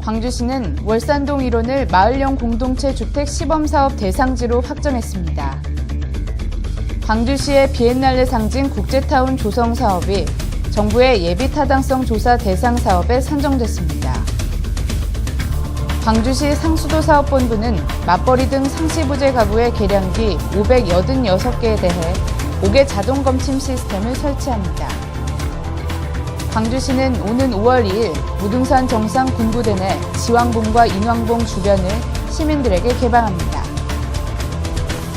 광주시는 월산동 1원을 마을형 공동체 주택 시범사업 대상지로 확정했습니다. 광주시의 비엔날레 상징 국제타운 조성 사업이 정부의 예비타당성 조사 대상 사업에 선정됐습니다. 광주시 상수도사업본부는 맞벌이 등 상시부재 가구의 계량기 586개에 대해 5개 자동검침 시스템을 설치합니다. 광주시는 오는 5월 2일 무등산 정상 군부대 내 지왕봉과 인왕봉 주변을 시민들에게 개방합니다.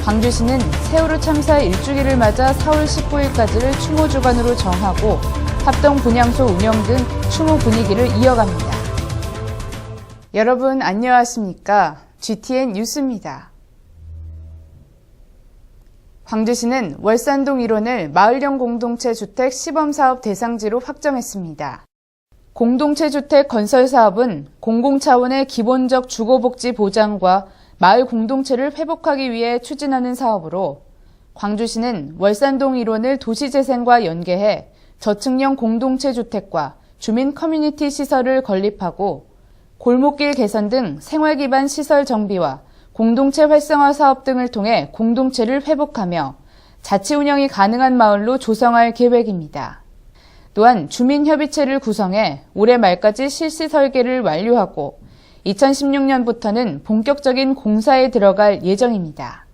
광주시는 세월호 참사 1주기를 맞아 4월 19일까지를 추모 주간으로 정하고 합동 분향소 운영 등 추모 분위기를 이어갑니다. 여러분 안녕하십니까? GTN 뉴스입니다. 광주시는 월산동 1원을 마을형 공동체 주택 시범사업 대상지로 확정했습니다. 공동체 주택 건설 사업은 공공차원의 기본적 주거복지 보장과 마을 공동체를 회복하기 위해 추진하는 사업으로 광주시는 월산동 1원을 도시재생과 연계해 저층형 공동체 주택과 주민 커뮤니티 시설을 건립하고 골목길 개선 등 생활기반 시설 정비와 공동체 활성화 사업 등을 통해 공동체를 회복하며 자치 운영이 가능한 마을로 조성할 계획입니다. 또한 주민협의체를 구성해 올해 말까지 실시 설계를 완료하고 2016년부터는 본격적인 공사에 들어갈 예정입니다.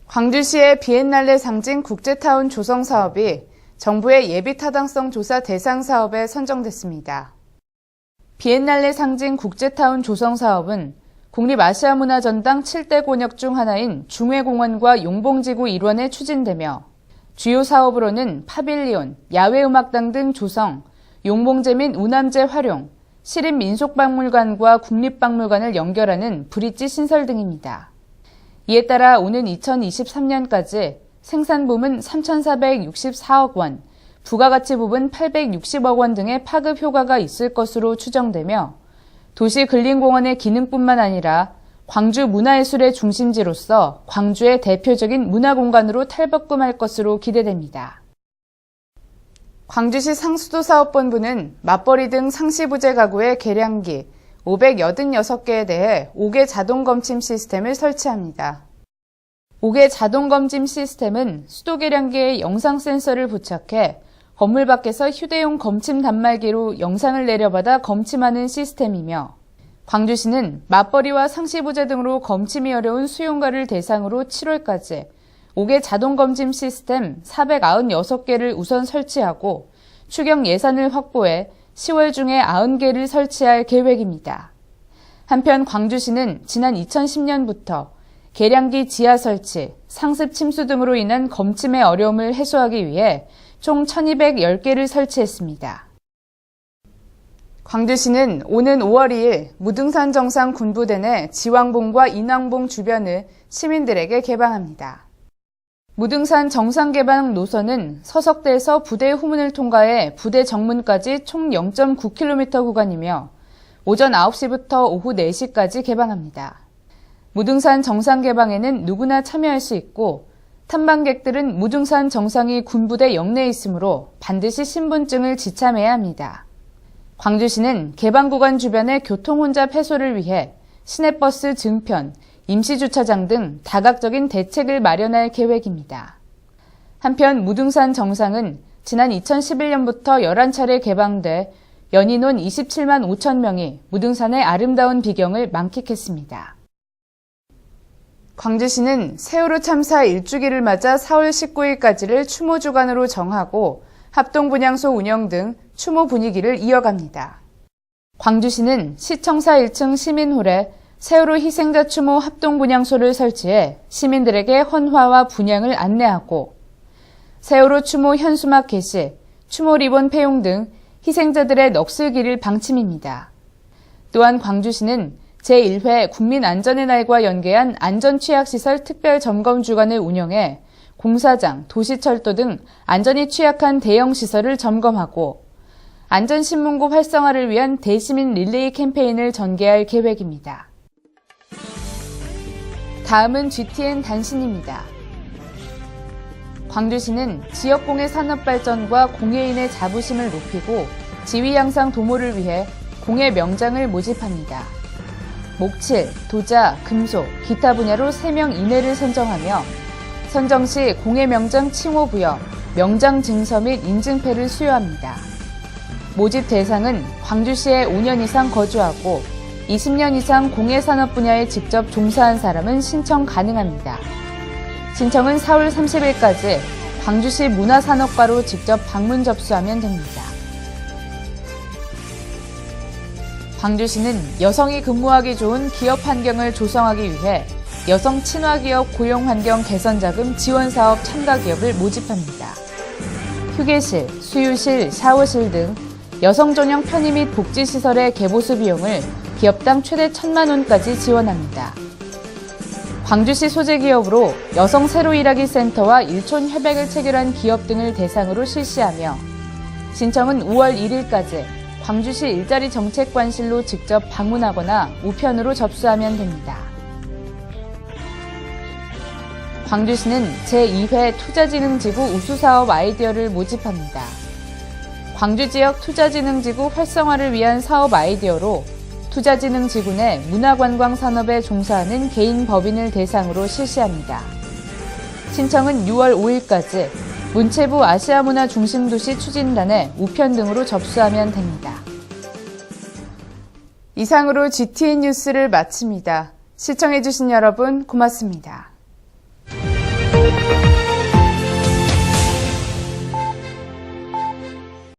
광주시의 비엔날레 상징 국제타운 조성 사업이 정부의 예비타당성 조사 대상 사업에 선정됐습니다. 비엔날레 상징 국제타운 조성 사업은 국립아시아문화전당 7대 곤역 중 하나인 중회공원과 용봉지구 일원에 추진되며 주요 사업으로는 파빌리온, 야외음악당 등 조성, 용봉제 및 우남제 활용, 시립민속박물관과 국립박물관을 연결하는 브릿지 신설 등입니다. 이에 따라 오는 2023년까지 생산부문 3,464억 원, 부가가치 부분 860억 원 등의 파급 효과가 있을 것으로 추정되며 도시근린공원의 기능뿐만 아니라 광주 문화예술의 중심지로서 광주의 대표적인 문화공간으로 탈바꿈할 것으로 기대됩니다. 광주시 상수도사업본부는 맞벌이 등 상시부재 가구의 계량기 586개에 대해 5개 자동검침 시스템을 설치합니다. 5개 자동검침 시스템은 수도계량기에 영상 센서를 부착해 건물 밖에서 휴대용 검침 단말기로 영상을 내려받아 검침하는 시스템이며 광주시는 맞벌이와 상시부재 등으로 검침이 어려운 수용가를 대상으로 7월까지 5개 자동검침 시스템 496개를 우선 설치하고 추경 예산을 확보해 10월 중에 90개를 설치할 계획입니다. 한편 광주시는 지난 2010년부터 계량기 지하 설치, 상습 침수 등으로 인한 검침의 어려움을 해소하기 위해 총 1,210개를 설치했습니다. 광주시는 오는 5월 2일 무등산 정상 군부대 내 지왕봉과 인왕봉 주변을 시민들에게 개방합니다. 무등산 정상 개방 노선은 서석대에서 부대 후문을 통과해 부대 정문까지 총 0.9km 구간이며 오전 9시부터 오후 4시까지 개방합니다. 무등산 정상 개방에는 누구나 참여할 수 있고 탐방객들은 무등산 정상이 군부대 영내에 있으므로 반드시 신분증을 지참해야 합니다. 광주시는 개방 구간 주변의 교통 혼잡 해소를 위해 시내버스 증편, 임시주차장 등 다각적인 대책을 마련할 계획입니다. 한편 무등산 정상은 지난 2011년부터 11차례 개방돼 연인원 27만 5천 명이 무등산의 아름다운 비경을 만끽했습니다. 광주시는 세월호 참사 1주기를 맞아 4월 19일까지를 추모 주간으로 정하고 합동분향소 운영 등 추모 분위기를 이어갑니다. 광주시는 시청사 1층 시민홀에 세월호 희생자 추모 합동분향소를 설치해 시민들에게 헌화와 분향을 안내하고 세월호 추모 현수막 게시, 추모 리본 폐용 등 희생자들의 넋을기릴 방침입니다. 또한 광주시는 제1회 국민안전의 날과 연계한 안전취약시설 특별점검주간을 운영해 공사장, 도시철도 등 안전이 취약한 대형시설을 점검하고 안전신문고 활성화를 위한 대시민 릴레이 캠페인을 전개할 계획입니다. 다음은 GTN 단신입니다. 광주시는 지역공예 산업 발전과 공예인의 자부심을 높이고 지위 향상 도모를 위해 공예 명장을 모집합니다. 목칠, 도자, 금속, 기타 분야로 3명 이내를 선정하며 선정 시 공예 명장 칭호 부여, 명장 증서 및 인증패를 수여합니다. 모집 대상은 광주시에 5년 이상 거주하고 20년 이상 공예산업 분야에 직접 종사한 사람은 신청 가능합니다. 신청은 4월 30일까지 광주시 문화산업과로 직접 방문 접수하면 됩니다. 광주시는 여성이 근무하기 좋은 기업 환경을 조성하기 위해 여성 친화 기업 고용 환경 개선 자금 지원 사업 참가 기업을 모집합니다. 휴게실, 수유실, 샤워실 등 여성 전용 편의 및 복지 시설의 개보수 비용을 기업당 최대 1,000만 원까지 지원합니다. 광주시 소재 기업으로 여성 새로 일하기 센터와 일촌 협약을 체결한 기업 등을 대상으로 실시하며 신청은 5월 1일까지 광주시 일자리 정책관실로 직접 방문하거나 우편으로 접수하면 됩니다. 광주시는 제2회 투자진흥지구 우수사업 아이디어를 모집합니다. 광주지역 투자진흥지구 활성화를 위한 사업 아이디어로 투자진흥지구 내 문화관광산업에 종사하는 개인 법인을 대상으로 실시합니다. 신청은 6월 5일까지 문체부 아시아문화중심도시 추진단에 우편 등으로 접수하면 됩니다. 이상으로 GTN 뉴스를 마칩니다. 시청해주신 여러분 고맙습니다.